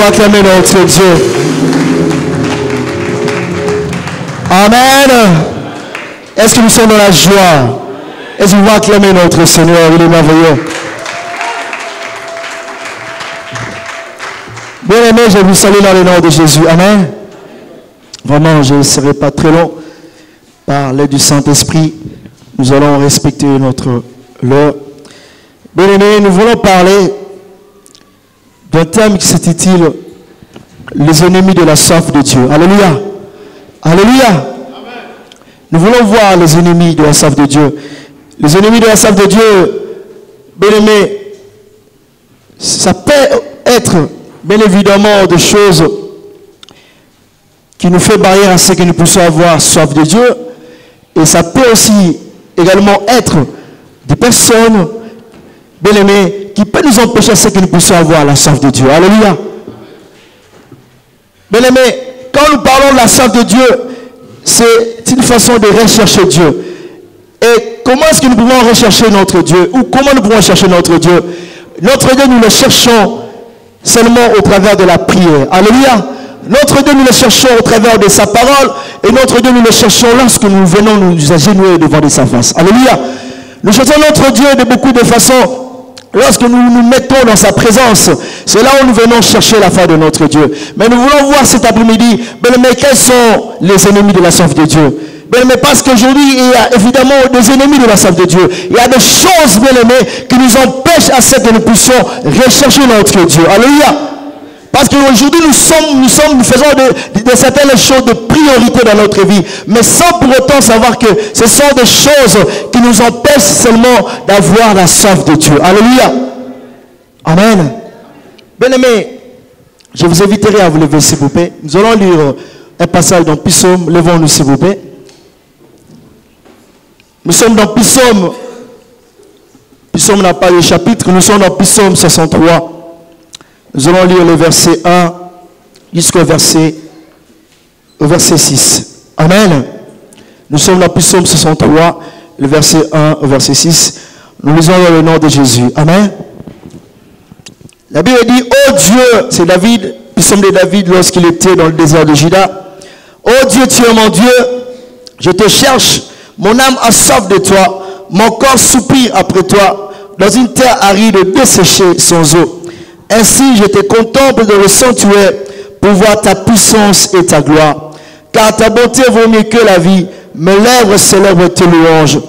pouvons acclamer notre Dieu. Amen. Est-ce que nous sommes dans la joie? Est-ce que nous pouvons acclamer notre Seigneur? Il est merveilleux. Bien aimé, je vous salue dans le nom de Jésus. Amen. Vraiment, je ne serai pas très long. Par l'aide du Saint-Esprit, nous allons respecter notre l'heure. Bien aimé, nous voulons parler d'un thème qui s'intitule les ennemis de la soif de Dieu. Alléluia. Alléluia. Amen. Nous voulons voir les ennemis de la soif de Dieu. Les ennemis de la soif de Dieu, bien aimé, ça peut être bien évidemment des choses qui nous fait barrière à ce que nous puissions avoir soif de Dieu. Et ça peut aussi également être des personnes, bien aimées, qui peuvent nous empêcher à ce que nous puissions avoir la soif de Dieu. Alléluia. Bien aimés, quand nous parlons de la soif de Dieu, c'est une façon de rechercher Dieu. Et comment est-ce que nous pouvons rechercher notre Dieu? Ou comment nous pouvons chercher notre Dieu? Notre Dieu, nous le cherchons seulement au travers de la prière. Alléluia. Notre Dieu, nous le cherchons au travers de sa parole. Et notre Dieu, nous le cherchons lorsque nous venons nous agenouiller devant de sa face. Alléluia. Nous cherchons notre Dieu de beaucoup de façons. Lorsque nous nous mettons dans sa présence, c'est là où nous venons chercher la foi de notre Dieu. Mais nous voulons voir cet après-midi, mais quels sont les ennemis de la soif de Dieu? Mais parce qu'aujourd'hui, il y a évidemment des ennemis de la soif de Dieu. Il y a des choses, bien aimées, qui nous empêchent à ce que nous puissions rechercher notre Dieu. Alléluia. Parce qu'aujourd'hui, nous faisons de certaines choses de priorité dans notre vie. Mais sans pour autant savoir que ce sont des choses qui nous empêchent seulement d'avoir la soif de Dieu. Alléluia. Amen. Bien aimés, je vous inviterai à vous lever s'il vous plaît. Nous allons lire un passage dans Psaume. Levons-nous s'il vous plaît. Nous sommes dans Psaume. Psaume n'a pas de chapitre. Nous sommes dans Psaume 63. Nous allons lire le verset 1 jusqu'au verset 6. Amen. Nous sommes dans Psaume 63, le verset 1 au verset 6. Nous lisons dans le nom de Jésus. Amen. La Bible dit, oh Dieu, c'est David, Psaume de David lorsqu'il était dans le désert de Juda. Oh Dieu, tu es mon Dieu, je te cherche, mon âme a soif de toi, mon corps soupire après toi, dans une terre aride desséchée sans eau. Ainsi, je te contemple dans le sanctuaire pour voir ta puissance et ta gloire. Car ta bonté vaut mieux que la vie. Mes lèvres célèbrent tes louanges.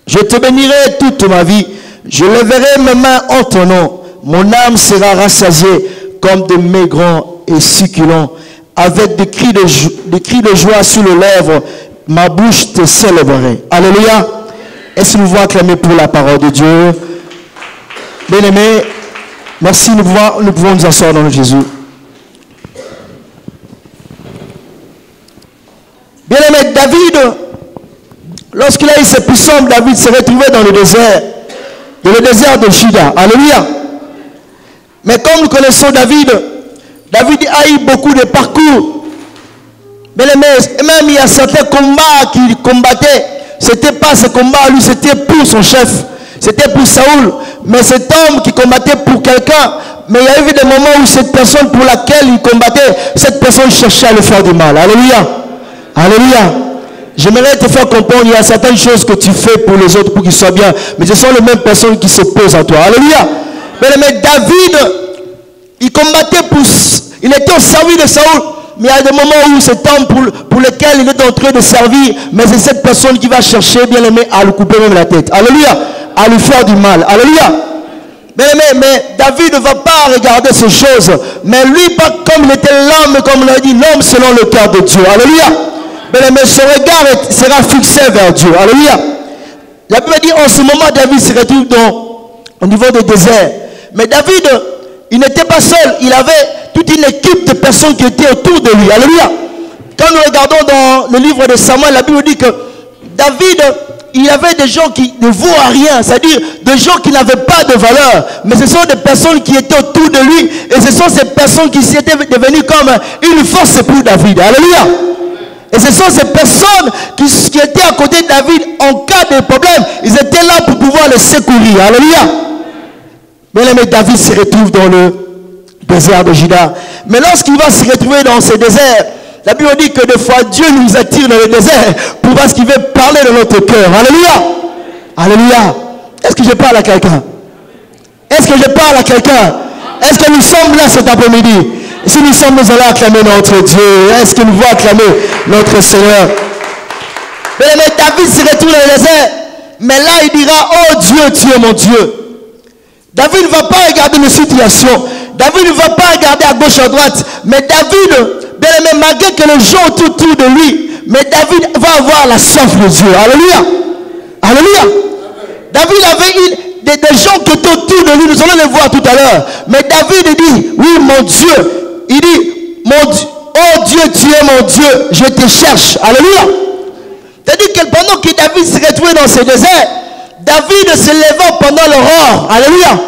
Je te bénirai toute ma vie. Je lèverai mes mains en ton nom. Mon âme sera rassasiée comme de mets grands et succulents. Avec des cris de joie sur les lèvres, ma bouche te célébrerait. Alléluia. Est-ce que nous voulons acclamer pour la parole de Dieu? Bien-aimés, merci, nous pouvons nous asseoir dans Jésus. Bien-aimé, David, lorsqu'il a eu ses psaumes, David s'est retrouvé dans le désert de Juda. Alléluia. Mais comme nous connaissons David a eu beaucoup de parcours. Bien-aimé, même il y a certains combats qu'il combattait. C'était pas ce combat, lui, c'était pour son chef. C'était pour Saoul. Mais cet homme qui combattait pour quelqu'un, mais il y a eu des moments où cette personne pour laquelle il combattait, cette personne cherchait à le faire du mal. Alléluia. Alléluia. J'aimerais te faire comprendre, il y a certaines choses que tu fais pour les autres pour qu'ils soient bien, mais ce sont les mêmes personnes qui s'opposent à toi. Alléluia. Mais David, il combattait il était au service de Saoul, mais il y a des moments où cet homme pour lequel il est en train de servir, mais c'est cette personne qui va chercher, bien aimé, à lui couper même la tête. Alléluia. À lui faire du mal. Alléluia. Mais David ne va pas regarder ces choses. Mais lui, pas comme il était l'homme, comme on a dit, l'homme selon le cœur de Dieu. Alléluia. Mais son regard sera fixé vers Dieu. Alléluia. La Bible dit, en ce moment, David se retrouve au niveau du désert. Mais David, il n'était pas seul. Il avait toute une équipe de personnes qui étaient autour de lui. Alléluia. Quand nous regardons dans le livre de Samuel, la Bible dit que David, il y avait des gens qui ne vaut à rien, c'est-à-dire des gens qui n'avaient pas de valeur, mais ce sont des personnes qui étaient autour de lui, et ce sont ces personnes qui étaient devenues comme une force pour David. Alléluia. Et ce sont ces personnes qui étaient à côté de David en cas de problème, ils étaient là pour pouvoir le secourir. Alléluia. Mais David se retrouve dans le désert de Juda. Mais lorsqu'il va se retrouver dans ce désert, la Bible dit que des fois Dieu nous attire dans le désert pour voir ce qu'il veut parler dans notre cœur. Alléluia. Alléluia. Est-ce que je parle à quelqu'un? Est-ce que je parle à quelqu'un? Est-ce que nous sommes là cet après-midi? Si nous sommes, nous allons acclamer notre Dieu. Est-ce que nous voulons acclamer notre Seigneur? Mais David se retrouve dans le désert. Mais là, il dira, oh Dieu, tu es mon Dieu. David ne va pas regarder les situations. David ne va pas regarder à gauche, à droite. Mais David, bien aimé, malgré que les gens autour de lui, mais David va avoir la soif de Dieu. Alléluia. Alléluia. David avait des gens qui étaient autour de lui. Nous allons les voir tout à l'heure. Mais David dit, oui, mon Dieu. Il dit, mon Dieu, oh Dieu, tu es mon Dieu. Je te cherche. Alléluia. C'est-à-dire que pendant que David se retrouvait dans ce désert, David se levant pendant l'aurore. Alléluia.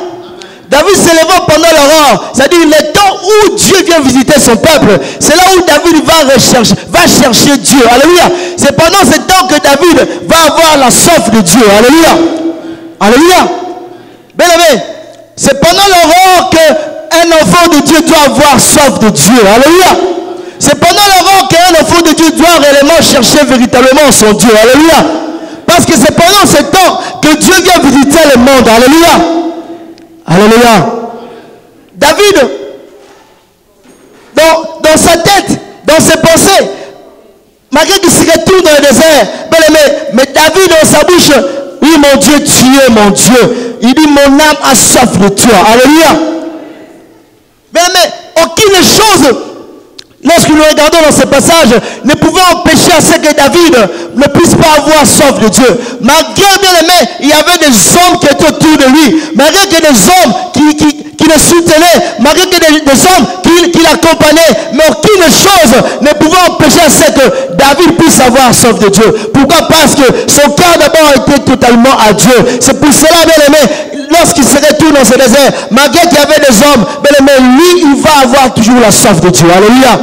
David se levant pendant l'aurore. C'est-à-dire le temps où Dieu vient visiter son peuple. C'est là où David va chercher Dieu. Alléluia. C'est pendant ce temps que David va avoir la soif de Dieu. Alléluia. Alléluia. Bien aimé, c'est pendant l'aurore qu'un enfant de Dieu doit avoir soif de Dieu. Alléluia. C'est pendant l'aurore qu'un enfant de Dieu doit réellement chercher véritablement son Dieu. Alléluia. Parce que c'est pendant ce temps que Dieu vient visiter le monde. Alléluia. Alléluia. David, dans sa tête, dans ses pensées, malgré qu'il se retrouve dans le désert, mais David dans sa bouche, oui mon Dieu, tu es mon Dieu. Il dit, mon âme a soif de toi. Alléluia. Mais aucune chose, lorsque nous regardons dans ce passage, ne pouvait empêcher à ce que David ne puisse pas avoir soif de Dieu. Malgré, bien aimé, il y avait des hommes qui étaient autour de lui. Malgré que des hommes qui le soutenaient, malgré que des hommes qui l'accompagnaient, mais aucune chose ne pouvait empêcher à ce que David puisse avoir soif de Dieu. Pourquoi? Parce que son cœur d'abord était totalement à Dieu. C'est pour cela, bien aimé, lorsqu'il se retourne dans ce désert, malgré qu'il y avait des hommes, bien aimé, lui, il va avoir toujours la soif de Dieu. Alléluia.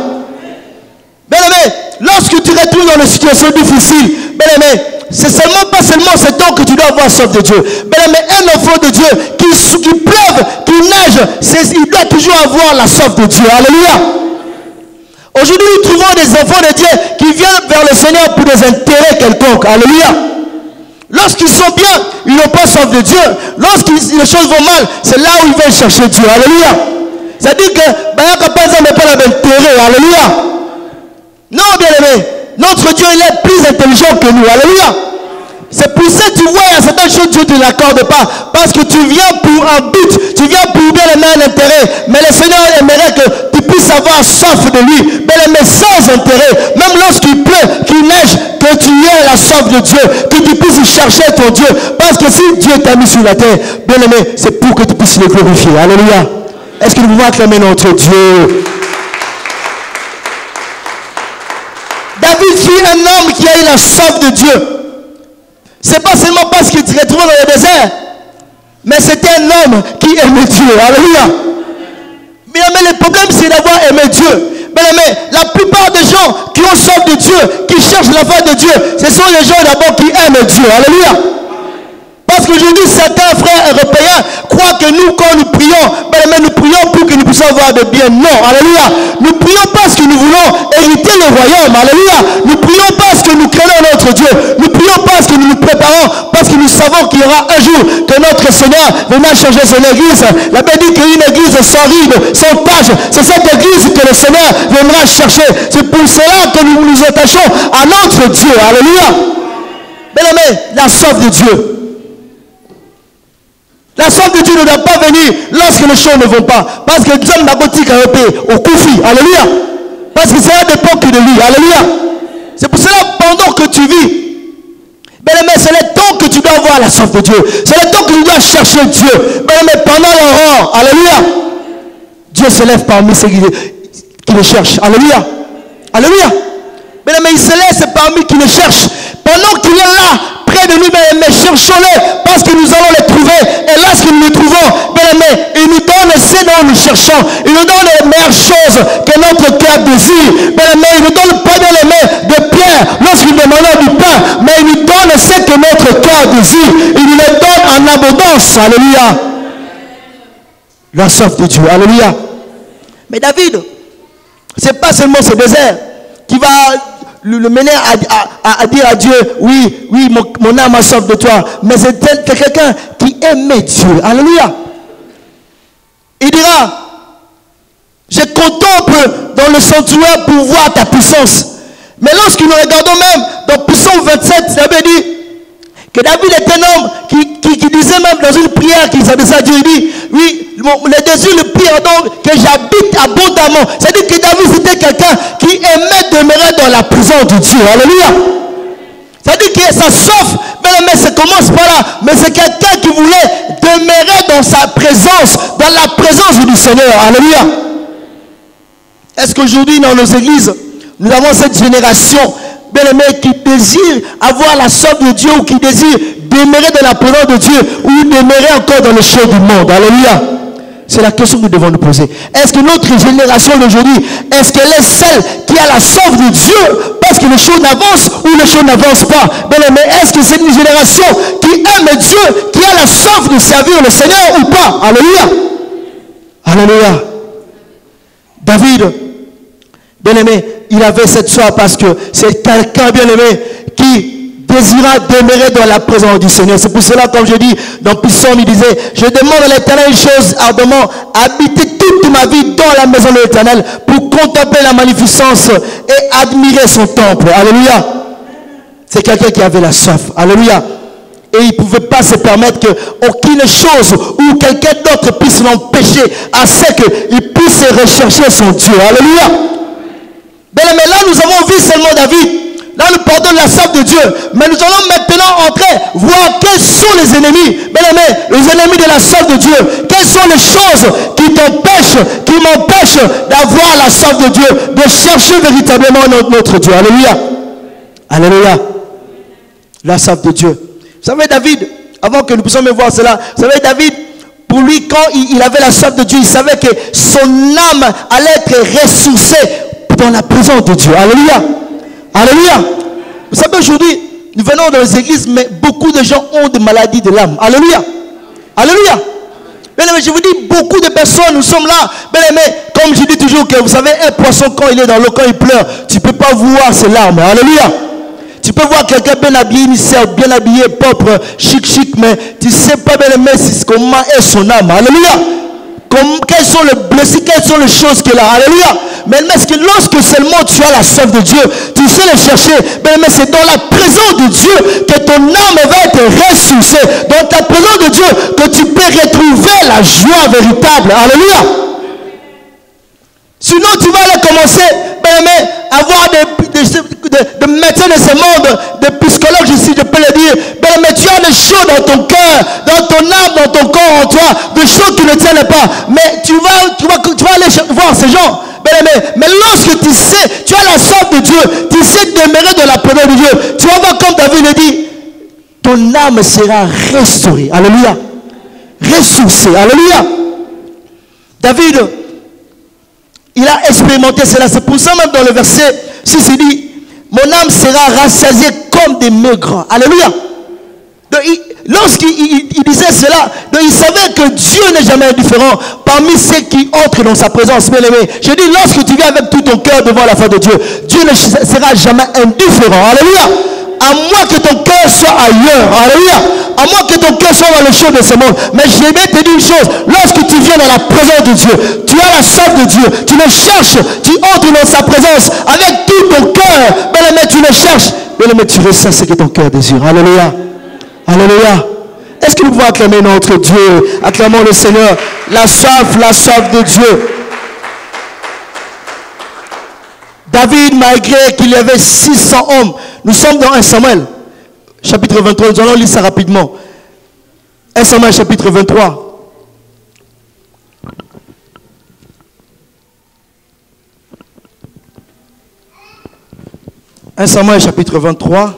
Bien aimé, lorsque tu retrouves dans une situation difficile, bien aimé, c'est pas seulement ce temps que tu dois avoir soif de Dieu. Bien aimé, un enfant de Dieu, qui pleuve, qui neige, il doit toujours avoir la soif de Dieu. Alléluia. Aujourd'hui, nous trouvons des enfants de Dieu qui viennent vers le Seigneur pour des intérêts quelconques. Alléluia. Lorsqu'ils sont bien, ils n'ont pas soif de Dieu. Lorsque les choses vont mal, c'est là où ils veulent chercher Dieu. Alléluia. C'est-à-dire que, alléluia. Non, bien-aimé, notre Dieu, il est plus intelligent que nous. Alléluia. C'est pour ça que tu vois, il y a certaines choses que Dieu ne l'accorde pas. Parce que tu viens pour un but, tu viens pour bien aimer un intérêt. Mais le Seigneur aimerait que tu puisses avoir soif de lui. Bien aimé, sans intérêt. Même lorsqu'il pleut, qu'il neige, que tu aies la soif de Dieu. Que tu puisses chercher ton Dieu. Parce que si Dieu t'a mis sur la terre, bien aimé, c'est pour que tu puisses le glorifier. Alléluia. Est-ce que nous pouvons acclamer notre Dieu? David fut un homme qui a eu la soif de Dieu. C'est pas seulement parce qu'il se retrouvait dans le désert, mais c'était un homme qui aimait Dieu. Alléluia. Mais le problème, c'est d'avoir aimé Dieu. Mais la plupart des gens qui ont soif de Dieu, qui cherchent la foi de Dieu, ce sont les gens d'abord qui aiment Dieu. Alléluia. Parce qu'aujourd'hui, certains frères européens croient que nous, quand nous prions, nous prions pour que nous puissions avoir de bien. Non, alléluia. Nous prions parce que nous voulons hériter le royaume. Alléluia. Nous prions parce que nous craignons notre Dieu. Nous prions parce que nous nous préparons, parce que nous savons qu'il y aura un jour que notre Seigneur viendra changer son église. La Bible dit qu'une église sans ride, sans tache, c'est cette église que le Seigneur viendra chercher. C'est pour cela que nous nous attachons à notre Dieu. Alléluia. Bien-aimé, la soif de Dieu. La soif de Dieu ne doit pas venir lorsque les choses ne vont pas. Parce que Dieu n'a pas dit au Koufi. Alléluia. Parce que ça dépend que de lui. Alléluia. C'est pour cela, pendant que tu vis, bien aimé, c'est le temps que tu dois avoir la soif de Dieu. C'est le temps que tu dois chercher Dieu. Bien aimé, pendant l'aurore, alléluia, Dieu se lève parmi ceux qui le cherchent. Alléluia. Alléluia. Bien aimé, il se laisse parmi qui le cherchent. Pendant qu'il est là, près de nous, bien aimé, cherchons-les, parce que nous allons les trouver. Et lorsque nous les trouvons, bien aimé, il nous donne ce dont nous cherchons. Il nous donne les meilleures choses que notre cœur désire. Bien aimé, il nous donne pas bien aimé de pierre lorsque nous demandons du pain, mais il nous donne ce que notre cœur désire. Il nous le donne en abondance. Alléluia. La soif de Dieu. Alléluia. Mais David, ce n'est pas seulement ce désert qui va le mener à dire à Dieu, oui, mon âme a soif de toi. Mais c'est quelqu'un qui aimait Dieu. Alléluia. Il dira, je contemple dans le sanctuaire pour voir ta puissance. Mais lorsque nous regardons même dans Psaume 27, David dit que David est un homme qui disait même dans une prière qu'il s'adressait à Dieu, il dit, oui, le désir le plus ardent que j'habite abondamment. C'est-à-dire que David c'était quelqu'un qui aimait demeurer dans la présence de Dieu. Alléluia. C'est-à-dire que sa soif, mais ça commence par là, mais c'est quelqu'un qui voulait demeurer dans sa présence, dans la présence du Seigneur. Alléluia. Est-ce qu'aujourd'hui dans nos églises, nous avons cette génération bien-aimé qui désire avoir la soif de Dieu ou qui désire demeurer dans la présence de Dieu ou demeurer encore dans les choses du monde? Alléluia. C'est la question que nous devons nous poser. Est-ce que notre génération d'aujourd'hui, est-ce qu'elle est celle qui a la soif de Dieu parce que les choses n'avancent ou les choses n'avancent pas? Bien-aimé, est-ce que c'est une génération qui aime Dieu, qui a la soif de servir le Seigneur ou pas? Alléluia. Alléluia. David, bien-aimé, il avait cette soif parce que c'est quelqu'un, bien-aimé, qui désira demeurer dans la présence du Seigneur. C'est pour cela, comme je dis, dans Psaume, il disait, je demande à l'Éternel une chose ardemment, habiter toute ma vie dans la maison de l'Éternel pour contempler la magnificence et admirer son temple. Alléluia. C'est quelqu'un qui avait la soif. Alléluia. Et il ne pouvait pas se permettre qu'aucune chose ou quelqu'un d'autre puisse l'empêcher à ce qu'il puisse rechercher son Dieu. Alléluia. Mais là, nous avons vu seulement David. Là, nous parlons de la soif de Dieu. Mais nous allons maintenant entrer, voir quels sont les ennemis. Bien-aimés, les ennemis de la soif de Dieu. Quelles sont les choses qui m'empêchent d'avoir la soif de Dieu, de chercher véritablement notre Dieu. Alléluia. Alléluia. La soif de Dieu. Vous savez, David, avant que nous puissions me voir cela, vous savez, David, pour lui, quand il avait la soif de Dieu, il savait que son âme allait être ressourcée dans la présence de Dieu. Alléluia. Alléluia. Vous savez, aujourd'hui, nous venons dans les églises, mais beaucoup de gens ont des maladies de l'âme. Alléluia. Alléluia. Bien aimé, je vous dis, beaucoup de personnes, nous sommes là. Bien aimé, comme je dis toujours, que vous savez, un poisson, quand il est dans l'eau, quand il pleure, tu ne peux pas voir ses larmes. Alléluia. Tu peux voir quelqu'un bien habillé, bien habillé, propre, chic, mais tu ne sais pas, bien aimé, comment est son âme. Alléluia. Quels sont les blessés, quelles sont les choses qu'il a. Alléluia. Mais est-ce que lorsque seulement tu as la soif de Dieu, tu sais les chercher, mais c'est dans la présence de Dieu que ton âme va être ressourcée. Dans ta présence de Dieu que tu peux retrouver la joie véritable. Alléluia. Sinon tu vas aller commencer, à avoir des médecins de ce monde, des psychologues ici, je peux le dire. Mais tu as des choses dans ton cœur, dans ton âme, dans ton corps, en toi, des choses qui ne tiennent pas. Mais tu vas aller voir ces gens. Mais lorsque tu sais, tu as la soif de Dieu, tu sais demeurer dans la présence de Dieu, tu vas voir comme David le dit, ton âme sera restaurée. Alléluia. Ressourcée. Alléluia. David, il a expérimenté cela. C'est pour ça même dans le verset 6, il dit, mon âme sera rassasiée comme des mets grands. Alléluia. Lorsqu'il disait cela, il savait que Dieu n'est jamais indifférent parmi ceux qui entrent dans sa présence. Bien aimé, je dis, lorsque tu viens avec tout ton cœur devant la face de Dieu, Dieu ne sera jamais indifférent. Alléluia. À moins que ton cœur soit ailleurs. Alléluia. À moins que ton cœur soit dans les choses de ce monde. Mais je vais te dire une chose. Lorsque tu viens dans la présence de Dieu, tu as la soif de Dieu. Tu le cherches. Tu entres dans sa présence avec tout ton cœur. Bien aimé, tu le cherches. Bien aimé, tu ressens ce que ton cœur désire. Alléluia. Alléluia. Est-ce que nous pouvons acclamer notre Dieu? Acclamons le Seigneur. La soif de Dieu. David, malgré qu'il y avait 600 hommes, nous sommes dans 1 Samuel, chapitre 23, nous allons lire ça rapidement. 1 Samuel, chapitre 23. « 1 Samuel, chapitre 23.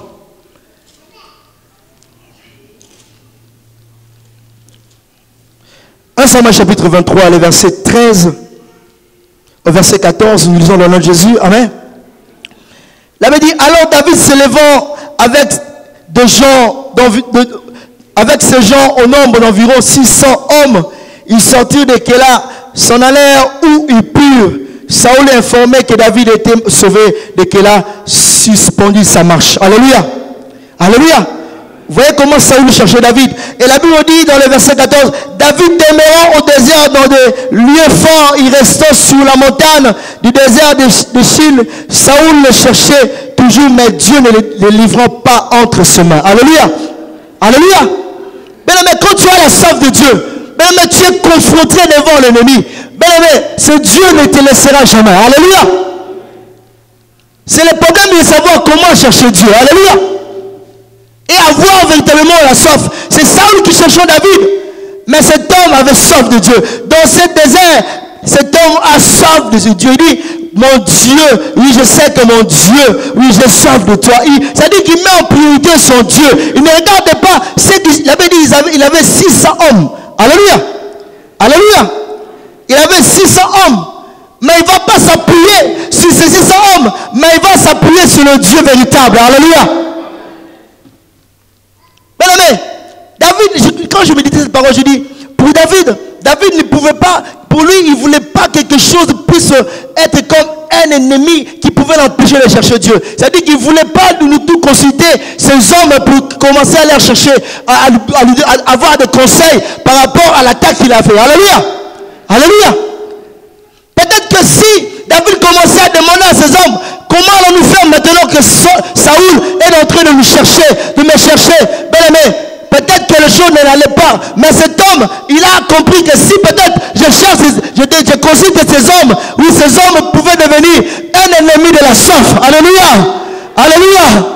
« 1 Samuel, chapitre 23, le verset 13. Au verset 14, nous lisons le nom de Jésus. Amen. Il avait dit, alors David s'élevant avec avec ces gens au nombre d'environ 600 hommes, ils sortirent de Kéla s'en allèrent où ils purent. Saoul informait que David était sauvé dès qu'il a suspendu sa marche. Alléluia. Alléluia. Vous voyez comment Saoul cherchait David. Et la Bible dit dans le verset 14, David demeurant au désert dans des lieux forts, il restait sur la montagne du désert de Chine. Saoul le cherchait toujours, mais Dieu ne le livrant pas entre ses mains. Alléluia. Alléluia. Bien-aimé, quand tu as la soif de Dieu, bien-aimé, tu es confronté devant l'ennemi. Bien-aimé, ce Dieu ne te laissera jamais. Alléluia. C'est le problème de savoir comment chercher Dieu. Alléluia. Et avoir véritablement la soif. C'est Saoul qui cherchait David. Mais cet homme avait soif de Dieu. Dans ce désert, cet homme a soif de Dieu. Il dit, mon Dieu, oui, je sais que mon Dieu, oui, j'ai soif de toi. C'est-à-dire qu'il met en priorité son Dieu. Il ne regarde pas ce qu'il avait dit. Il avait 600 hommes. Alléluia. Alléluia. Il avait 600 hommes. Mais il ne va pas s'appuyer sur ces 600 hommes. Mais il va s'appuyer sur le Dieu véritable. Alléluia. Bien-aimé, David, quand je méditais cette parole, je dis, pour David ne pouvait pas, pour lui, il ne voulait pas que quelque chose puisse être comme un ennemi qui pouvait l'empêcher de chercher Dieu. C'est-à-dire qu'il ne voulait pas nous tout consulter ces hommes pour commencer à les chercher, à avoir des conseils par rapport à l'attaque qu'il a fait. Alléluia. Alléluia. Peut-être que si David commençait à demander à ces hommes, comment allons-nous faire maintenant que Saoul est en train de nous chercher, de me chercher, bien-aimé, peut-être que les choses n'allaient pas. Mais cet homme, il a compris que si peut-être je cherche, je consulte ces hommes, oui, ces hommes pouvaient devenir un ennemi de la soif. Alléluia. Alléluia.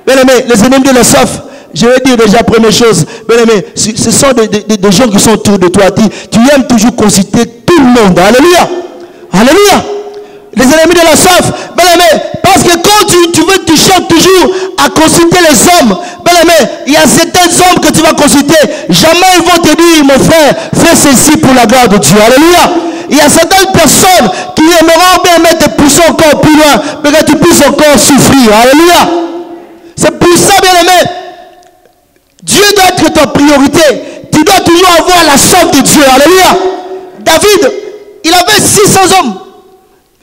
Bien-aimé, les ennemis de la soif, je vais dire déjà première chose, bien-aimé, ce sont des gens qui sont autour de toi. Tu aimes toujours consulter tout le monde. Alléluia. Alléluia. Les ennemis de la soif, bien-aimé, parce que quand tu cherches toujours à consulter les hommes, bien-aimé, il y a certains hommes que tu vas consulter, jamais ils vont te dire, mon frère, fais ceci pour la gloire de Dieu. Alléluia. Il y a certaines personnes qui aimeront bien te pousser encore plus loin, mais que tu puisses encore souffrir. Alléluia. C'est pour ça, bien-aimé, Dieu doit être ta priorité. Tu dois toujours avoir la soif de Dieu. Alléluia. David, il avait 600 hommes.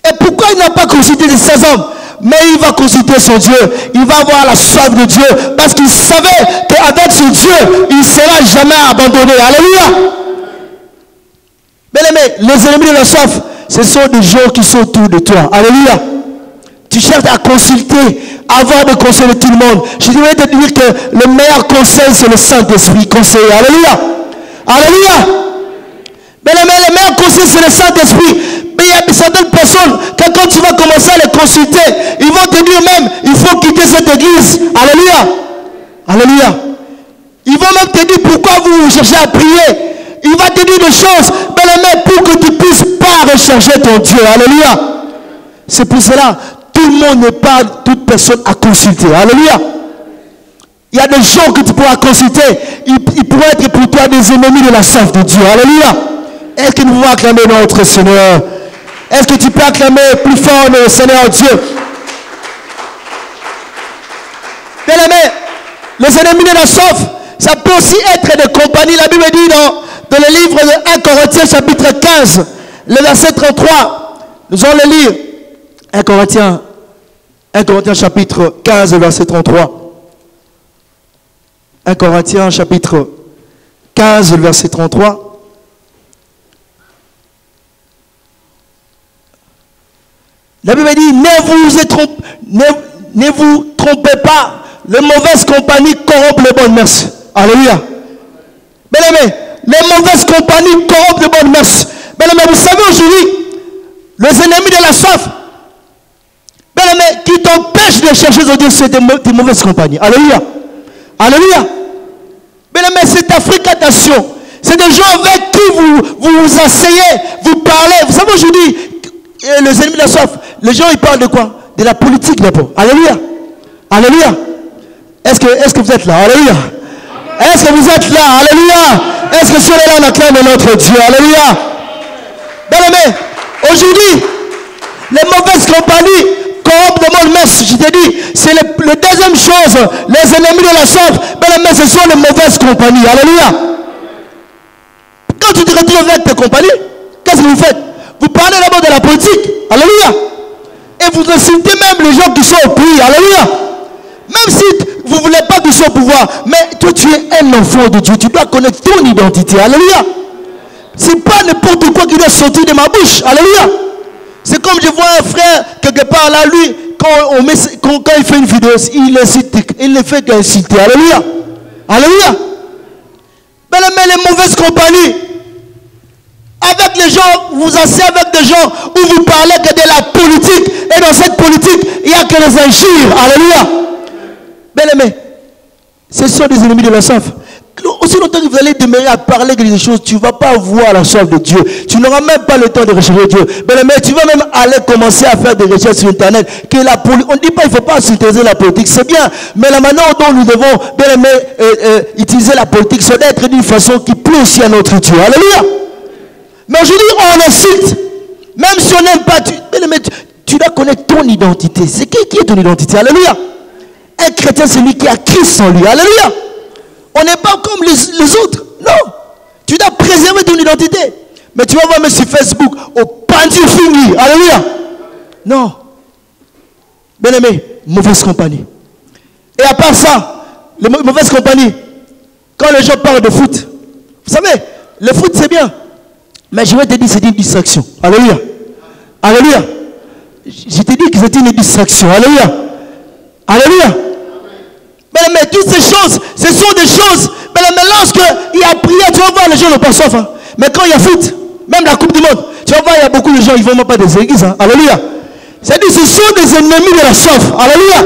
Et pourquoi il n'a pas consulté ces 16 hommes? Mais il va consulter son Dieu. Il va avoir la soif de Dieu. Parce qu'il savait qu'avec son Dieu, il ne sera jamais abandonné. Alléluia. Bien-aimé, les ennemis de la soif, ce sont des gens qui sont autour de toi. Alléluia. Tu cherches à consulter avant de conseiller tout le monde. Je voudrais te dire que le meilleur conseil, c'est le Saint-Esprit conseiller. Alléluia. Alléluia. Bien-aimé, le meilleur conseil, c'est le Saint-Esprit. Mais il y a certaines personnes que quand tu vas commencer à les consulter, ils vont te dire même, il faut quitter cette église. Alléluia. Alléluia. Ils vont même te dire pourquoi vous cherchez à prier. Il va te dire des choses, bien-aimé, pour que tu ne puisses pas rechercher ton Dieu. Alléluia. C'est pour cela, tout le monde n'est pas toute personne à consulter. Alléluia. Il y a des gens que tu pourras consulter. Ils pourraient être pour toi des ennemis de la soif de Dieu. Alléluia. Est-ce que nous pouvons acclamer notre Seigneur? Est-ce que tu peux acclamer plus fort le Seigneur Dieu? Bien-aimé, les ennemis de la soif, ça peut aussi être des compagnies. La Bible dit dans le livre de 1 Corinthiens chapitre 15, le verset 33. Nous allons le lire. 1 Corinthiens chapitre 15, verset 33. 1 Corinthiens chapitre 15, verset 33. La Bible dit, ne vous trompez pas, les mauvaises compagnies corrompent les bonnes mœurs. Alléluia. Bien-aimé, les mauvaises compagnies corrompent les bonnes mœurs. Bien-aimé, vous savez aujourd'hui, les ennemis de la soif, bien-aimé, qui t'empêchent de chercher Dieu, c'est des mauvaises compagnies. Alléluia. Alléluia. Bien-aimé, c'est ta fréquentation. C'est des gens avec qui vous asseyez, vous parlez. Vous savez aujourd'hui, les ennemis de la soif, les gens ils parlent de quoi? De la politique d'abord. Alléluia. Alléluia. Est-ce que vous êtes là? Alléluia. Est-ce que vous êtes là? Alléluia. Est-ce que cela là on acclame notre Dieu? Alléluia. Bien-aimé, aujourd'hui, les mauvaises compagnies corrompent de bonnes mœurs. Je te dis, c'est la deuxième chose. Les ennemis de la soif, bien-aimé, ce sont les mauvaises compagnies. Alléluia. Quand tu te retrouves avec tes compagnies, qu'est-ce que vous faites? Vous parlez d'abord de la politique. Alléluia. Et vous insultez même les gens qui sont au pays. Alléluia. Même si vous ne voulez pas qu'ils soient au pouvoir, mais toi tu es un enfant de Dieu, tu dois connaître ton identité. Alléluia. C'est pas n'importe quoi qui doit sortir de ma bouche. Alléluia. C'est comme je vois un frère quelque part là, lui, quand il fait une vidéo, il incite, il ne fait qu'inciter. Alléluia. Alléluia. Mais les mauvaises compagnies, avec les gens, vous asseyez avec des gens où vous parlez que de la politique, et dans cette politique, il n'y a que les injures. Alléluia. Bien-aimés, ce sont des ennemis de la soif. Aussi longtemps que vous allez demeurer à parler des choses, tu ne vas pas voir la soif de Dieu. Tu n'auras même pas le temps de rechercher Dieu. Bien-aimés, tu vas même aller commencer à faire des recherches sur Internet. On ne dit pas qu'il ne faut pas s'intéresser à la politique, c'est bien. Mais la manière dont nous devons, bien-aimés, utiliser la politique, c'est d'être d'une façon qui plaît aussi à notre Dieu. Alléluia. Mais aujourd'hui, on insulte. Même si on n'aime pas, tu dois connaître ton identité. C'est qui est ton identité? Alléluia. Un chrétien, c'est lui qui a Christ en lui. Alléluia. On n'est pas comme les autres. Non. Tu dois préserver ton identité. Mais tu vas voir même sur Facebook, au pendu fini. Alléluia. Non. Bien aimé, mauvaise compagnie. Et à part ça, les mauvaises compagnies, quand les gens parlent de foot, vous savez, le foot c'est bien. Mais je vais te dire, c'est une distraction. Alléluia. Alléluia. Je te dis que c'est une distraction. Alléluia. Alléluia. Mais toutes ces choses, ce sont des choses. Mais lorsqu'il y a prière, tu vas voir les gens n'ont pas soif. Hein. Mais quand il y a foot, même la Coupe du Monde, tu vas voir, il y a beaucoup de gens, ils ne vont même pas des églises. Hein. Alléluia. C'est-à-dire ce sont des ennemis de la soif. Alléluia.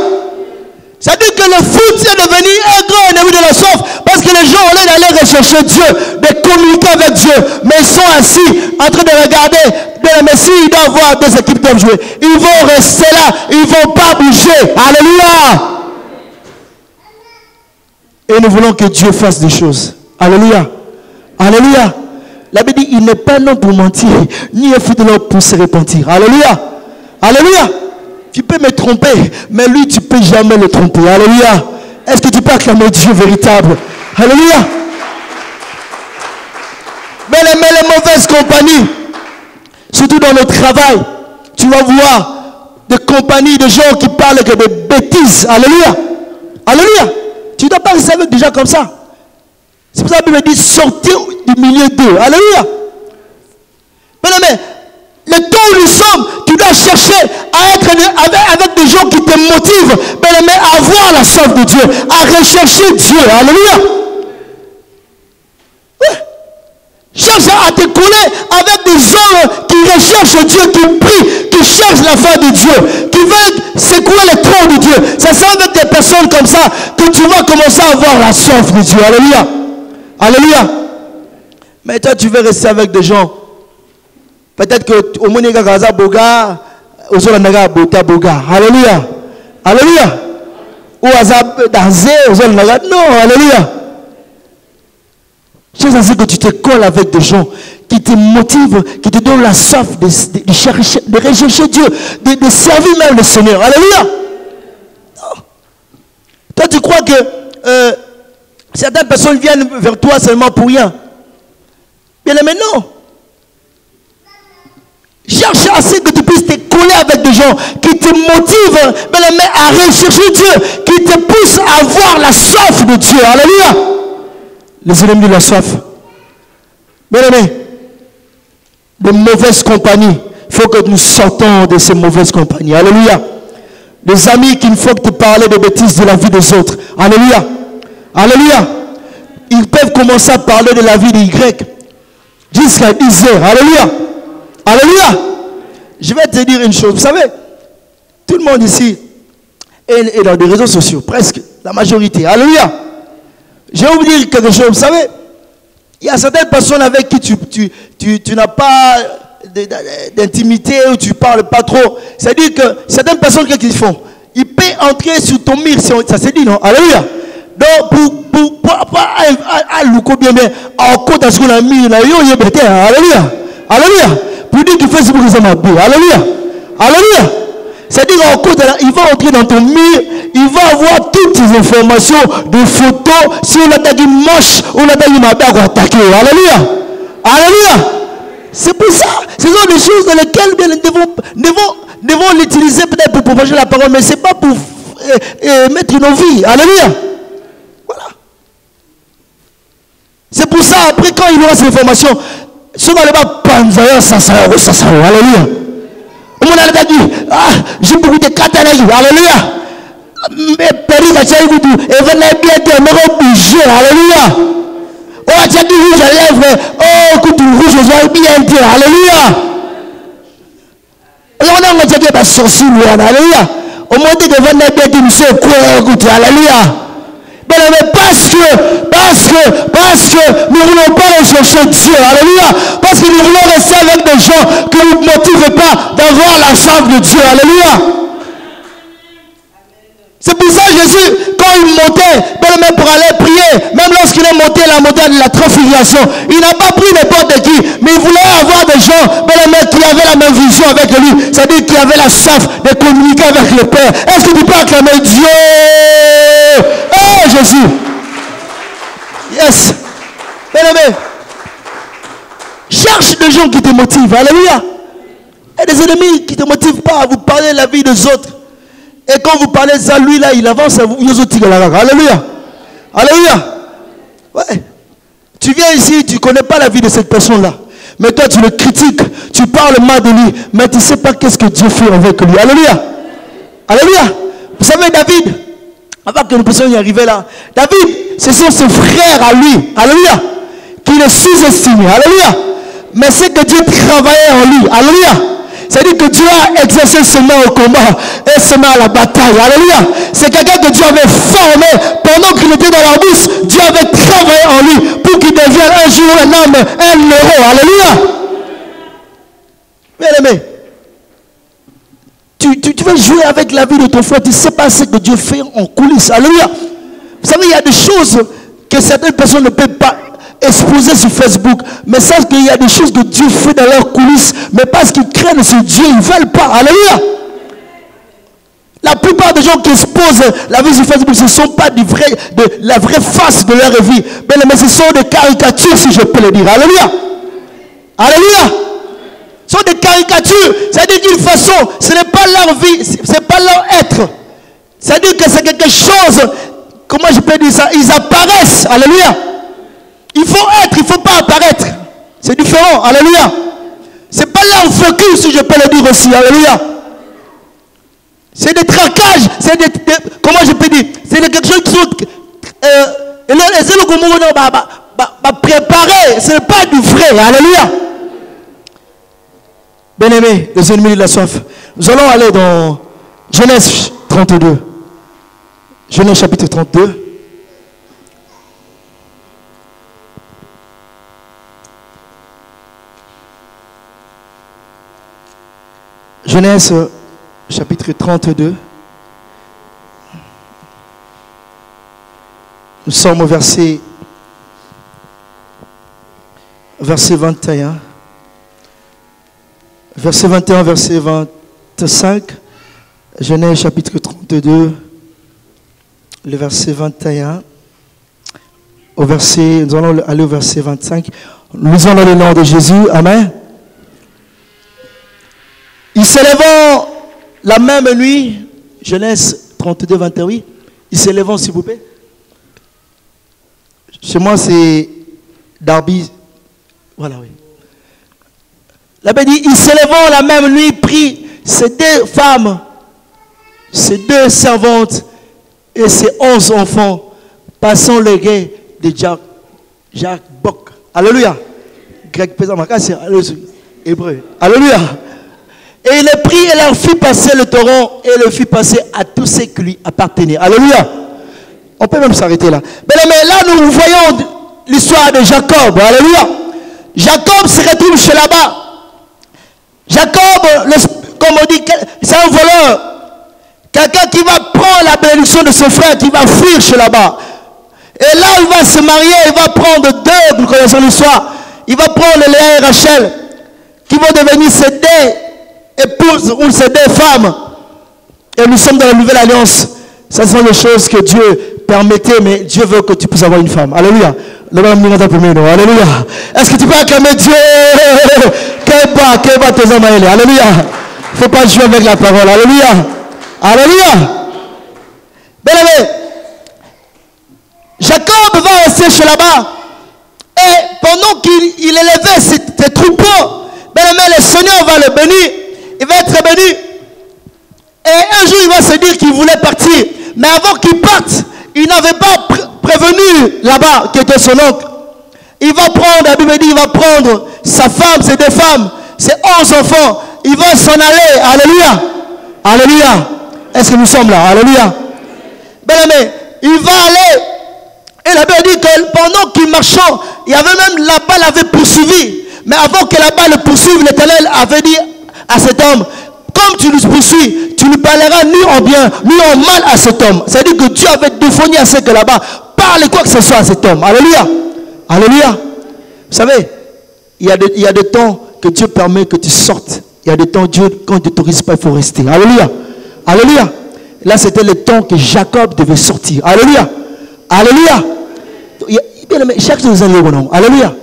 C'est-à-dire que le foot est devenu un grand ennemi de la soif. Parce que les gens, au lieu d'aller rechercher Dieu, de communiquer avec Dieu, mais ils sont assis en train de regarder. Mais s'ils doivent voir deux équipes qui doivent jouer, ils vont rester là, ils ne vont pas bouger. Alléluia. Et nous voulons que Dieu fasse des choses. Alléluia. Alléluia. La Bible dit, il n'est pas un homme pour mentir, ni un fils de l'homme pour se repentir. Alléluia. Alléluia. Tu peux me tromper, mais lui, tu ne peux jamais le tromper. Alléluia. Est-ce que tu peux acclamer Dieu véritable? Alléluia. Mais les mauvaises compagnies, surtout dans le travail, tu vas voir des compagnies de gens qui parlent que de bêtises. Alléluia. Alléluia. Tu ne dois pas rester avec des gens comme ça. C'est pour ça que la Bible dit sortez du milieu d'eux. Alléluia. Mais le temps où nous sommes, tu dois chercher à être avec des gens qui te motivent, mais à avoir la soif de Dieu, à rechercher Dieu. Alléluia. Ouais. Cherche à te coller avec des gens qui recherchent Dieu, qui prient, qui cherchent la foi de Dieu, qui veulent secouer le trône de Dieu. C'est ça avec des personnes comme ça que tu vas commencer à avoir la soif de Dieu. Alléluia. Alléluia. Mais toi, tu veux rester avec des gens. Peut-être que au moins Gaza Boga, au Zolanaga Bota Boga. Alléluia. Alléluia. Ou Azab Dazé, au Zolanaga. Non, alléluia. C'est ainsi que tu te colles avec des gens qui te motivent, qui te donnent la soif de rechercher Dieu, de servir même le Seigneur. Alléluia. Non. Toi, tu crois que certaines personnes viennent vers toi seulement pour rien. Bien aimé, non. Cherche à ce que tu puisses te coller avec des gens qui te motivent à rechercher Dieu, qui te poussent à avoir la soif de Dieu. Alléluia. Les ennemis de la soif. Bien aimé, de mauvaises compagnies. Il faut que nous sortons de ces mauvaises compagnies. Alléluia. Des amis qui ne font que te parler de bêtises de la vie des autres. Alléluia. Alléluia. Ils peuvent commencer à parler de la vie des Grecs jusqu'à 10 heures. Alléluia. Alléluia. Je vais te dire une chose. Vous savez, tout le monde ici est dans des réseaux sociaux. Presque. La majorité. Alléluia. Je vais vous dire quelque chose. Vous savez, il y a certaines personnes avec qui tu n'as pas d'intimité ou tu ne parles pas trop. C'est-à-dire que certaines personnes, qu'est-ce qu'ils font? Ils peuvent entrer sur ton mur. Ça se dit, non? Alléluia. Donc, pour bien, en compte à ce qu'on a mis, alléluia. Alléluia. Pour dire qu'il fait ce que ça m'a dit. Alléluia. Alléluia. C'est-à-dire qu'en compte, il va entrer dans ton mur, il va avoir toutes ces informations, des photos, si on a dit moche, on a dit m'a attaqué. Alléluia. Alléluia. C'est pour ça. Ce sont des choses dans lesquelles nous devons l'utiliser peut-être pour propager la parole, mais ce n'est pas pour mettre nos vies. Alléluia. Voilà. C'est pour ça, après, quand il y aura ces informations, ce qu'on ne va pas penser, ça, alléluia. On a dit, j'ai beaucoup de catalogues, alléluia. Mais Péri, ça a dit, et venez bien dire, on bouger, alléluia. On a dit rouge à lèvres, oh, écoute, rouge, je vais bien dire, alléluia. Alors on a dit, bah, sorcier, alléluia. Au moins, que venez bien dire, monsieur, quoi, écoute, alléluia. Mais parce que nous ne voulons pas aller chercher Dieu, alléluia, parce que nous voulons rester avec des gens qui ne nous motivent pas d'avoir la chance de Dieu, alléluia. C'est pour ça Jésus, quand il montait, même pour aller prier, même lorsqu'il est monté la montagne de la transfiguration, il n'a pas pris n'importe qui, mais il voulait avoir des gens qui avaient la même vision avec lui, c'est-à-dire qui avaient la soif de communiquer avec le Père. Est-ce que tu peux acclamer Dieu? Oh Jésus! Yes! Bien-aimé, cherche des gens qui te motivent, alléluia. Et des ennemis qui ne te motivent pas à vous parler de la vie des autres. Et quand vous parlez de ça, lui là, il avance à vous. Alléluia. Alléluia. Ouais. Tu viens ici, tu ne connais pas la vie de cette personne-là. Mais toi, tu le critiques, tu parles mal de lui, mais tu ne sais pas qu'est-ce que Dieu fait avec lui. Alléluia. Alléluia. Vous savez, David, avant que nous puissions y arriver là, David, ce sont ses frères à lui. Alléluia. Qui le sous-estiment. Alléluia. Mais c'est que Dieu travaillait en lui. Alléluia. C'est-à-dire que Dieu a exercé ses mains au combat et ses mains à la bataille. Alléluia. C'est quelqu'un que Dieu avait formé pendant qu'il était dans la bourse. Dieu avait travaillé en lui pour qu'il devienne un jour un homme, un héros. Alléluia. Bien aimé, tu veux jouer avec la vie de ton frère. Tu ne sais pas ce que Dieu fait en coulisses. Alléluia. Vous savez, il y a des choses que certaines personnes ne peuvent pas exposé sur Facebook, mais savent qu'il y a des choses que Dieu fait dans leurs coulisses, mais parce qu'ils craignent ce Dieu, ils ne veulent pas. Alléluia. La plupart des gens qui exposent la vie sur Facebook, ce ne sont pas de la vraie face de leur vie, mais ce sont des caricatures, si je peux le dire. Alléluia. Alléluia. Ce sont des caricatures, c'est-à-dire d'une façon, ce n'est pas leur vie, ce n'est pas leur être. C'est-à-dire que c'est quelque chose, comment je peux dire ça, ils apparaissent. Alléluia. Il faut être, il ne faut pas apparaître. C'est différent. Alléluia. Ce n'est pas leur focus, si je peux le dire aussi. Alléluia. C'est des traquages. C'est des, comment je peux dire? C'est quelque chose qui sont préparé. Ce n'est pas du vrai. Alléluia. Bien-aimés, les ennemis de la soif. Nous allons aller dans Genèse 32. Genèse chapitre 32. Genèse chapitre 32. Nous sommes au verset 21. Verset 21, verset 25. Genèse chapitre 32. Le verset 21. Nous allons aller au verset 25. Nous lisons dans le nom de Jésus. Amen. Il s'élevant la même nuit, Genèse 32, 21, oui. Il s'élevant, s'il vous plaît. Chez moi, c'est Darby. Voilà, oui. La Bible dit, il s'élevant la même nuit, prit ses 2 femmes, ses 2 servantes et ses 11 enfants, passant le guet de Jacques Boc. Alléluia. Grec pesant, c'est hébreu. Alléluia. Et il les prit et leur fit passer le torrent et le fit passer à tous ceux qui lui appartenaient. Alléluia. On peut même s'arrêter là. Mais là, nous voyons l'histoire de Jacob. Alléluia. Jacob se retrouve chez là-bas. Jacob, comme on dit, c'est un voleur. Quelqu'un qui va prendre la bénédiction de son frère, qui va fuir chez là-bas. Et là, il va se marier, il va prendre 2, nous connaissons l'histoire. Il va prendre Léa et Rachel, qui vont devenir ses 2 épouses ou ses 2 femmes. Et nous sommes dans la nouvelle alliance. Ce sont des choses que Dieu permettait, mais Dieu veut que tu puisses avoir une femme. Alléluia. Alléluia. Est-ce que tu peux acclamer Dieu? Alléluia. Il ne faut pas jouer avec la parole. Alléluia. Alléluia. Bien aimé, Jacob va rester chez là-bas. Et pendant qu'il élevait ses troupeaux, bien aimé, le Seigneur va le bénir. Il va être béni. Et un jour, il va se dire qu'il voulait partir. Mais avant qu'il parte, il n'avait pas prévenu là-bas, qui était son oncle. Il va prendre, la Bible dit, il va prendre sa femme, ses 2 femmes, ses 11 enfants. Il va s'en aller. Alléluia. Alléluia. Est-ce que nous sommes là? Alléluia. Bien aimé, il va aller. Et la Bible dit que pendant qu'il marchait, il y avait même là-bas, l'avait poursuivi. Mais avant que là-bas le poursuive, l'Éternel avait dit à cet homme, comme tu nous poursuis, tu ne parleras ni en bien, ni en mal à cet homme. C'est-à-dire que Dieu avait défini à ce que là-bas, parle quoi que ce soit à cet homme. Alléluia. Alléluia. Vous savez, il y a des temps que Dieu permet que tu sortes. Il y a des temps, Dieu, quand il ne t'autorise pas, il faut rester. Alléluia. Alléluia. Là, c'était le temps que Jacob devait sortir. Alléluia. Alléluia. Chaque chose est bon. Alléluia.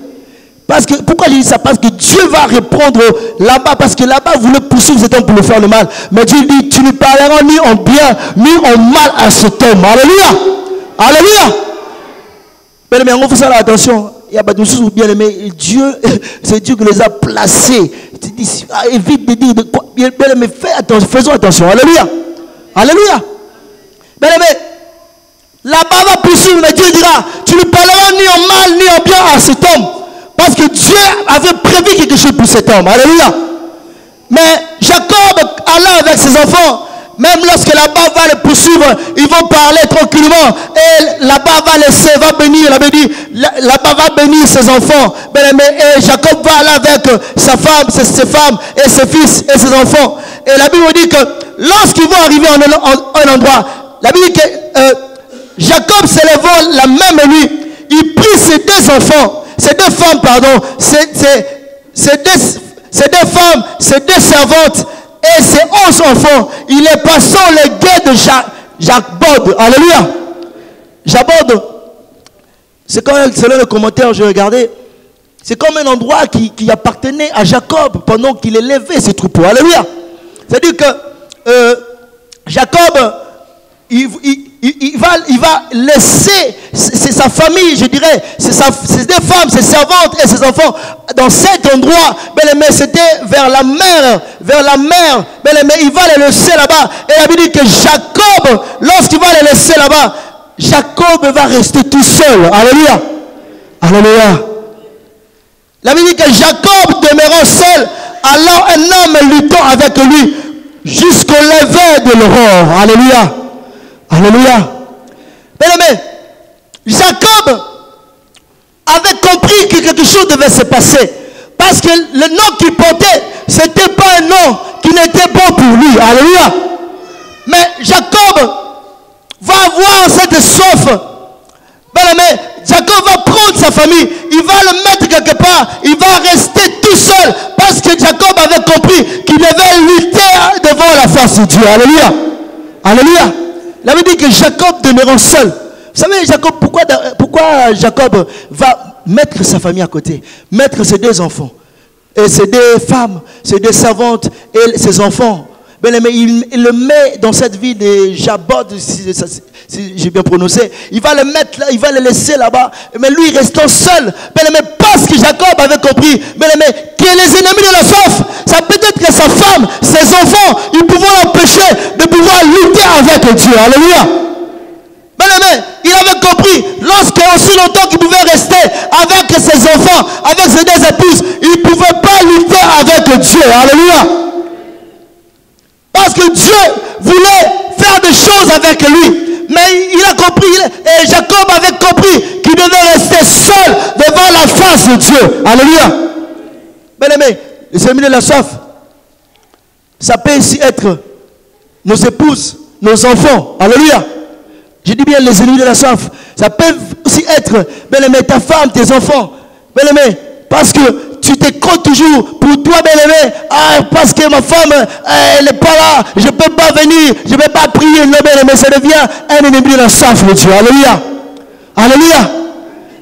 Parce que, pourquoi je dis ça? Parce que Dieu va répondre là-bas. Parce que là-bas, vous voulez poursuivre cet homme pour le faire le mal. Mais Dieu dit, tu ne parleras ni en bien, ni en mal à cet homme. Alléluia. Alléluia. Bien aimé, on fait ça là, attention. Il y a pas de choses bien aimé. Dieu, c'est Dieu qui les a placés. Évite de dire de quoi. Bien aimé, fais attention, faisons attention. Alléluia. Alléluia. Bien aimé, là-bas va poursuivre, mais Dieu dira, tu ne parleras ni en mal, ni en bien à cet homme. Parce que Dieu avait prévu quelque chose pour cet homme. Alléluia. Mais Jacob alla avec ses enfants. Même lorsque là-bas va le poursuivre, ils vont parler tranquillement. Et là-bas va laisser, va bénir. Là-bas va bénir ses enfants. Et Jacob va aller avec sa femme, ses femmes et ses fils et ses enfants. Et la Bible dit que lorsqu'ils vont arriver en un endroit, la Bible dit que Jacob s'élevant la même nuit, il prit ses 2 enfants, ses 2 femmes, pardon, ses 2 femmes, ses 2 servantes et ses 11 enfants. Il est passé les guets de Jabod. Alléluia. Jabod, c'est quand même, selon le commentaire, je regardais, c'est comme un endroit qui appartenait à Jacob pendant qu'il élevait ses troupeaux. Alléluia. C'est-à-dire que Jacob, il va laisser sa famille, je dirais, ses 2 femmes, ses servantes et ses enfants dans cet endroit. Bien aimé, c'était vers la mer. Bien aimé, il va les laisser là-bas. Et la Bible dit que Jacob, lorsqu'il va les laisser là-bas, Jacob va rester tout seul. Alléluia. Alléluia. La Bible dit que Jacob demeurant seul, alors un homme luttant avec lui jusqu'au lever de l'aurore. Alléluia. Alléluia. Bien aimé, Jacob avait compris que quelque chose devait se passer. Parce que le nom qu'il portait, ce n'était pas un nom qui n'était bon pour lui. Alléluia. Mais Jacob va avoir cette soif. Bien aimé, Jacob va prendre sa famille, il va le mettre quelque part, il va rester tout seul. Parce que Jacob avait compris qu'il devait lutter devant la face de Dieu. Alléluia. Alléluia. Il avait dit que Jacob demeurant seul. Vous savez, Jacob, pourquoi Jacob va mettre sa famille à côté, mettre ses 2 enfants, et ses 2 femmes, ses 2 servantes et ses enfants. Bien aimé, il le met dans cette ville de Jabod, si j'ai bien prononcé. Il va le mettre là, il va le laisser là-bas. Mais lui, restant seul. Bien aimé, parce que Jacob avait compris, bien aimé, que les ennemis de la soif, ça peut être que sa femme, ses enfants, ils pouvaient l'empêcher de pouvoir lutter avec Dieu. Alléluia. Bien aimé, il avait compris, lorsque aussi longtemps qu'il pouvait rester avec ses enfants, avec ses 2 épouses, il ne pouvait pas lutter avec Dieu. Alléluia. Parce que Dieu voulait faire des choses avec lui. Mais il a compris, et Jacob avait compris qu'il devait rester seul devant la face de Dieu. Alléluia. Bien aimé, les ennemis de la soif, ça peut aussi être nos épouses, nos enfants. Alléluia. Je dis bien les ennemis de la soif. Ça peut aussi être, bien aimé, ta femme, tes enfants. Bien aimé, parce que tu te comptes toujours pour toi, bien aimé. Ah, parce que ma femme, elle n'est pas là. Je ne peux pas venir. Je ne peux pas prier. Non, bien aimé, ça devient un ennemi de la soif de Dieu. Alléluia. Alléluia.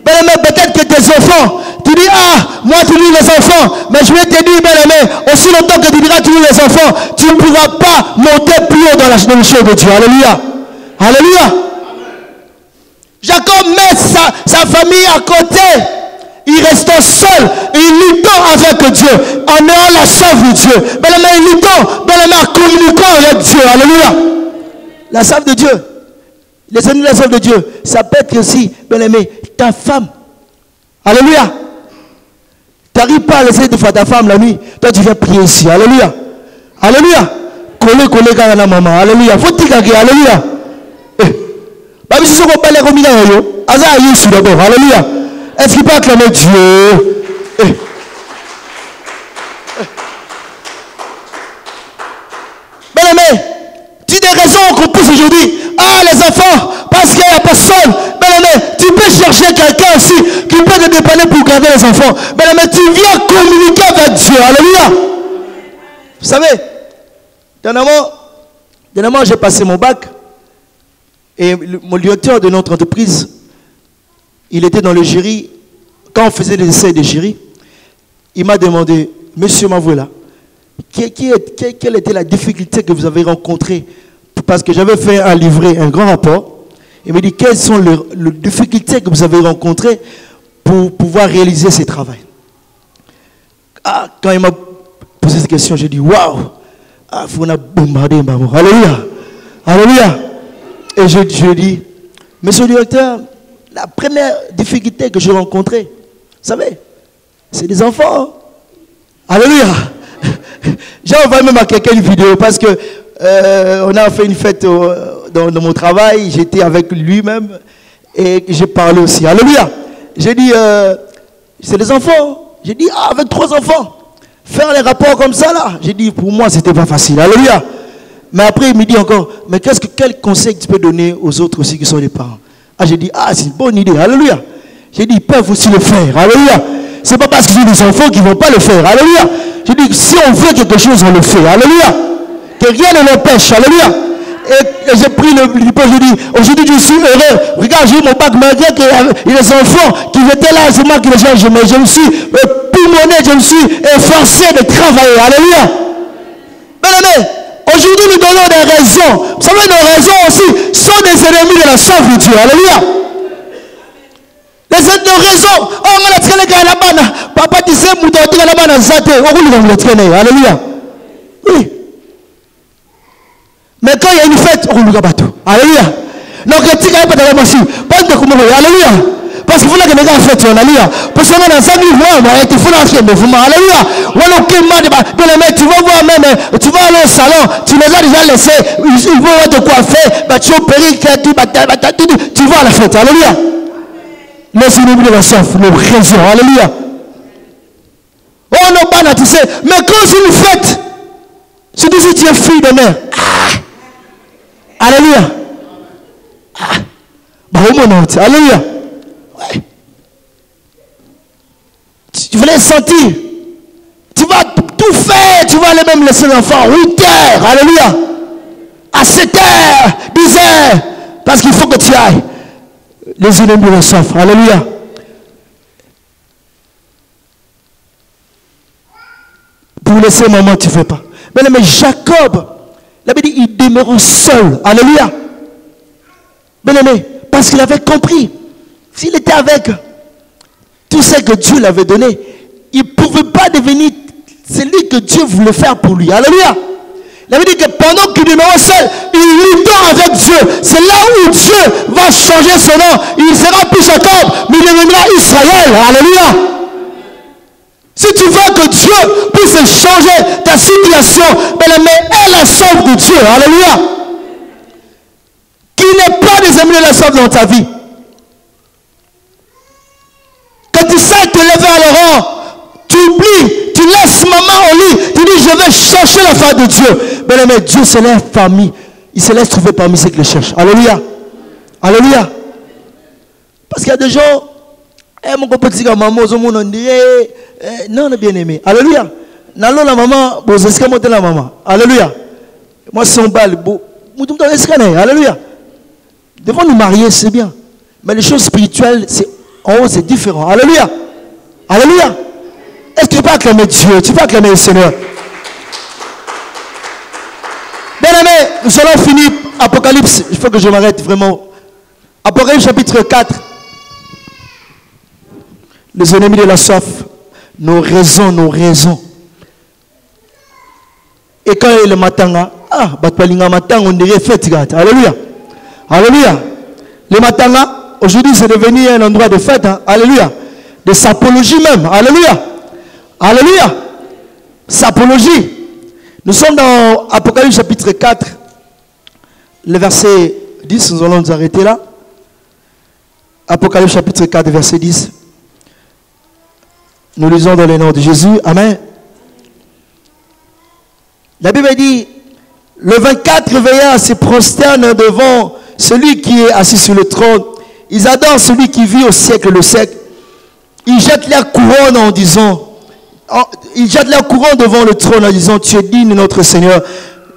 Bien-aimé, peut-être que tes enfants, tu dis, ah, moi tu dis les enfants, mais je vais te dire, bien-aimé, aussi longtemps que tu diras tu dis les enfants, tu ne pourras pas monter plus haut dans la chose de Dieu. Alléluia. Alléluia. Jacob met sa famille à côté. Il restait seul, il luttant avec Dieu, en ayant la salve de Dieu. Bien-aimé, il luttant, bien-aimé, en communiquant avec Dieu. Alléluia. La salve de Dieu. Les ennemis de la salve de Dieu, ça peut être aussi, bien-aimé, ta femme. Alléluia. Tu n'arrives pas à laisser de fois ta femme la nuit, toi tu viens prier ici. Alléluia. Alléluia. Collez quand la maman. Alléluia. Faut dire alléluia. Bah, si vous parlez comme ça, d'abord. Alléluia. Est-ce qu'il peut acclamer Dieu? Bien-aimé, tu des raisons qu'on pousse aujourd'hui. Ah, les enfants, parce qu'il n'y a personne. Bien-aimé, tu peux chercher quelqu'un aussi qui peut te dépanner pour garder les enfants. Bien-aimé, tu viens communiquer avec Dieu. Alléluia. Vous savez, dernièrement, j'ai passé mon bac. Et mon directeur de notre entreprise, il était dans le jury. Quand on faisait les essais de jury, il m'a demandé, Monsieur Mavouela, quelle était la difficulté que vous avez rencontrée? Parce que j'avais fait un livret, un grand rapport. Il m'a dit, quelles sont les difficultés que vous avez rencontrées pour pouvoir réaliser ce travail? Ah, quand il m'a posé cette question, j'ai dit, waouh, il faut bombarder maman. Alléluia. Alléluia. Et je dis, Monsieur le directeur, la première difficulté que j'ai rencontrée, vous savez, c'est des enfants. Alléluia. J'ai envoyé même à quelqu'un une vidéo parce que on a fait une fête dans mon travail, j'étais avec lui-même et j'ai parlé aussi. Alléluia. J'ai dit, c'est des enfants. J'ai dit, ah, avec 3 enfants, faire les rapports comme ça là. J'ai dit, pour moi, c'était pas facile. Alléluia. Mais après, il me dit encore, mais quel conseil tu peux donner aux autres aussi qui sont les parents? Ah, j'ai dit, ah, c'est une bonne idée. Alléluia. J'ai dit, ils peuvent aussi le faire. Alléluia. C'est pas parce que j'ai des enfants qu'ils ne vont pas le faire. Alléluia. J'ai dit, si on veut quelque chose, on le fait. Alléluia. Que rien ne l'empêche. Alléluia. Et j'ai pris le pot, j'ai dit, aujourd'hui je suis heureux. Regarde, j'ai eu mon bac, malgré qu'il y a les enfants qui étaient là, c'est moi qui les ai, mais je me suis pulmoné, je me suis efforcé de travailler. Alléluia. Bien-aimé, aujourd'hui nous donnons des raisons. Vous savez, nos raisons aussi sont des ennemis de la salve de Dieu. Alléluia. Nos raisons, oh, on a tiré les là-bas. Papa, tu sais, nous avons tiré là-bas, Zate. Alléluia. Oui. Mais quand il y a une fête, on nous bateau. Alléluia. Donc, il n'y a pas de la massue. Pas de comment. Alléluia. Parce que vous l'avez déjà fait. Alléluia. Parce qu'on a dans 5 livres, il faut l'entrer. Alléluia. Tu vas voir même, tu vas aller au salon, tu les as déjà laissés, ils vont te coiffer, tu opérer, tu vas à la fête. Alléluia. Laissez-nous de la soif, nos raisons. Alléluia. Oh non, pas tu sais. Mais quand c'est une fête, surtout si tu es fille de mère. Alléluia. Alléluia. Ouais. Tu veux les sentir. Tu vas tout faire. Tu vas aller même laisser l'enfant 8 heures. Alléluia. À 7 heures, 10 heures. Parce qu'il faut que tu ailles. Les ennemis le savent. Alléluia. Pour laisser maman, tu ne fais pas. Mais Jacob, il avait dit, il demeurant seul. Alléluia. Bien-aimé, parce qu'il avait compris. S'il était avec tout ce que Dieu lui avait donné, il ne pouvait pas devenir celui que Dieu voulait faire pour lui. Alléluia. Il avait dit que pendant qu'il demeurait seul, il luttant avec Dieu. C'est là où Dieu va changer son nom. Il sera plus Jacob, mais il deviendra Israël. Alléluia. Si tu veux que Dieu puisse changer ta situation, aie la sauve de Dieu. Alléluia. Qu'il n'ait pas des amis de la sauve dans ta vie. Que tu sais te lever à l'aurore, tu oublies, tu laisses maman au lit, tu dis je vais chercher la face de Dieu. Bien-aimé, Dieu se laisse parmi, il se laisse trouver parmi ceux qui le cherchent. Alléluia. Alléluia. Parce qu'il y a des gens, mon petit gars, maman, on dirait, non, bien aimé. Alléluia. Nalo la maman, bon, c'est ce que moi la maman. Alléluia. Moi, c'est un bal, bon, alléluia. Devant nous marier, c'est bien. Mais les choses spirituelles, c'est En haut, c'est différent. Alléluia. Alléluia. Est-ce que tu peux acclamer Dieu? Tu peux acclamer le Seigneur? Bien aimé, nous allons finir. Apocalypse, il faut que je m'arrête vraiment. Apocalypse chapitre 4. Les ennemis de la soif, nos raisons, nos raisons. Et quand il est le matin, on dirait fête. Alléluia. Alléluia. Le matin, aujourd'hui, c'est devenu un endroit de fête. Hein. Alléluia. De sapologie même. Alléluia. Alléluia. Sapologie. Nous sommes dans Apocalypse chapitre 4, le verset 10. Nous allons nous arrêter là. Apocalypse chapitre 4, verset 10. Nous lisons dans le nom de Jésus. Amen. La Bible dit, le 24 veillards se prosternent devant celui qui est assis sur le trône. Ils adorent celui qui vit au siècle le siècle. Ils jettent leur couronne en disant, ils jettent leur couronne devant le trône en disant, tu es digne, notre Seigneur,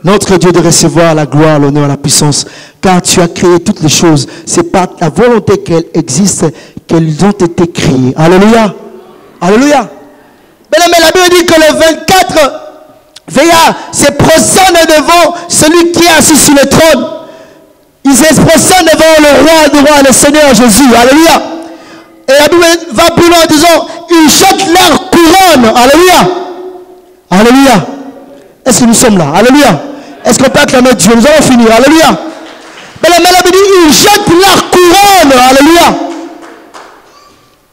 notre Dieu, de recevoir la gloire, l'honneur, la puissance, car tu as créé toutes les choses. C'est par ta volonté qu'elles existent, qu'elles ont été créées. Alléluia. Alléluia. Mais la Bible dit que le 24 veillards se prosternent devant celui qui est assis sur le trône. Ils se prosternent devant le roi du roi, le Seigneur Jésus. Alléluia. Et la Bible va plus loin en disant, ils jettent leur couronne. Alléluia. Alléluia. Est-ce que nous sommes là? Alléluia. Est-ce qu'on peut acclamer Dieu? Nous allons finir. Alléluia. Mais la Bible dit, ils jettent leur couronne. Alléluia.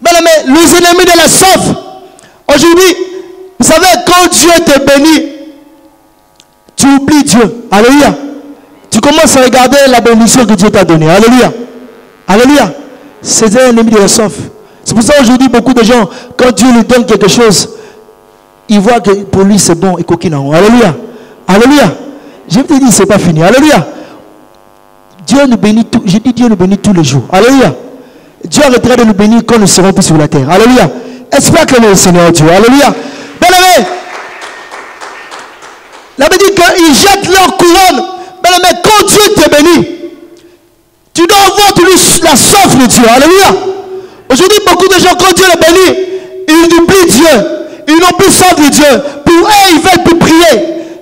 Mais les ennemis de la soif. Aujourd'hui, vous savez, quand Dieu te bénit, tu oublies Dieu. Alléluia. Tu commences à regarder la bénédiction que Dieu t'a donnée. Alléluia. Alléluia. C'est un ennemi de la soif. C'est pour ça aujourd'hui, beaucoup de gens, quand Dieu lui donne quelque chose, ils voient que pour lui c'est bon et coquinant. Alléluia. Alléluia. Je te dis, c'est pas fini. Alléluia. Dieu nous bénit, je dis Dieu nous bénit tous les jours. Alléluia. Dieu arrêtera de nous bénir quand nous serons plus sur la terre. Alléluia. Espère que le Seigneur Dieu. Alléluia. Bien-aimé. La Bible dit qu'ils jettent leur couronne. Bien-aimé, quand Dieu te bénit, tu dois avoir la soif de Dieu. Alléluia. Aujourd'hui, beaucoup de gens, quand Dieu les bénit, ils oublient Dieu. Ils n'ont plus soif de Dieu. Pour eux, ils veulent plus prier.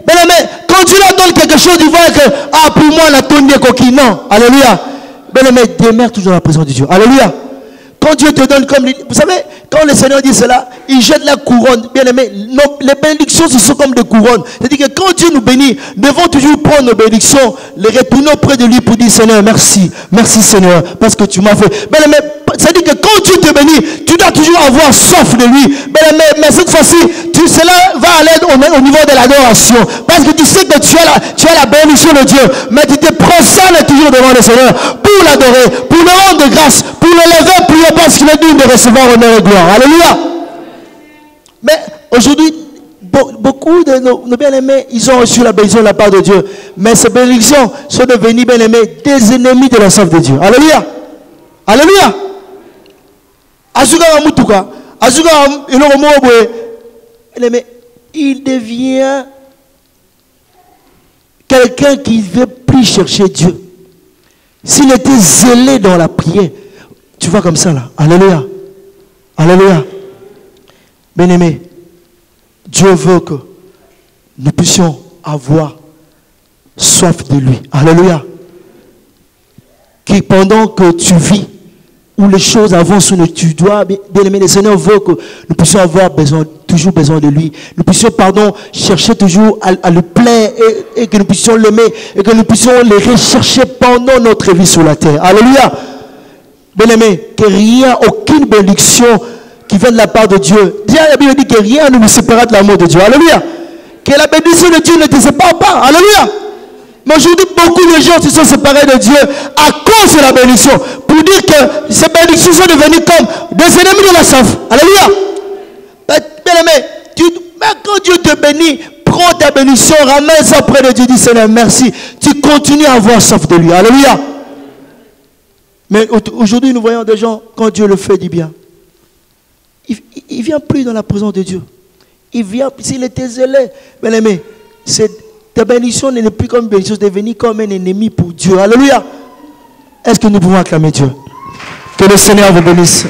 Bien-aimé, quand Dieu leur donne quelque chose, ils voient que, pour moi, la tonne des coquilles. Non. Alléluia. Bien-aimé, demeure toujours dans la présence de Dieu. Alléluia. Quand Dieu te donne comme... Vous savez, quand le Seigneur dit cela, il jette la couronne. Bien aimé, les bénédictions, ce sont comme des couronnes. C'est-à-dire que quand Dieu nous bénit, nous devons toujours prendre nos bénédictions, les retourner auprès de lui pour dire, Seigneur, merci. Merci Seigneur, parce que tu m'as fait. Bien aimé, c'est-à-dire que quand Dieu te bénit, tu dois toujours avoir soif de lui. Bien aimé, mais cette fois-ci, cela va aller au niveau de l'adoration. Parce que tu sais que tu as la bénédiction de Dieu. Mais tu te prosternes toujours devant le Seigneur pour l'adorer, pour le rendre grâce, pour le lever, prier parce qu'il est digne de recevoir honneur et gloire. Alléluia. Mais aujourd'hui, beaucoup de nos bien-aimés, ils ont reçu la bénédiction de la part de Dieu. Mais ces bénédictions sont devenues, bien-aimés, des ennemis de la soif de Dieu. Alléluia. Alléluia. Il devient quelqu'un qui ne veut plus chercher Dieu. S'il était zélé dans la prière, tu vois comme ça là. Alléluia. Alléluia. Bien-aimé, Dieu veut que nous puissions avoir soif de lui. Alléluia. Qui pendant que tu vis, où les choses avancent, où tu dois, bien-aimé, le Seigneur veut que nous puissions avoir toujours besoin de lui. Nous puissions, chercher toujours à le plaire et que nous puissions l'aimer et que nous puissions le rechercher pendant notre vie sur la terre. Alléluia. Bien-aimé, que rien, aucune bénédiction qui vient de la part de Dieu. La Bible dit que rien ne nous séparera de l'amour de Dieu. Alléluia. Que la bénédiction de Dieu ne te sépare pas. Alléluia. Mais aujourd'hui, beaucoup de gens se sont séparés de Dieu à cause de la bénédiction. Pour dire que ces bénédictions sont devenues comme des ennemis de la soif. Alléluia. Bien-aimé, quand Dieu te bénit, prends ta bénédiction, ramène ça auprès de Dieu, dis Seigneur, merci. Tu continues à avoir soif de lui. Alléluia. Mais aujourd'hui, nous voyons des gens, quand Dieu le fait du bien, il ne vient plus dans la présence de Dieu. Il vient, s'il était zélé, bien-aimé, ta bénédiction n'est plus comme une bénédiction, c'est devenu comme un ennemi pour Dieu. Alléluia. Est-ce que nous pouvons acclamer Dieu? Que le Seigneur vous bénisse.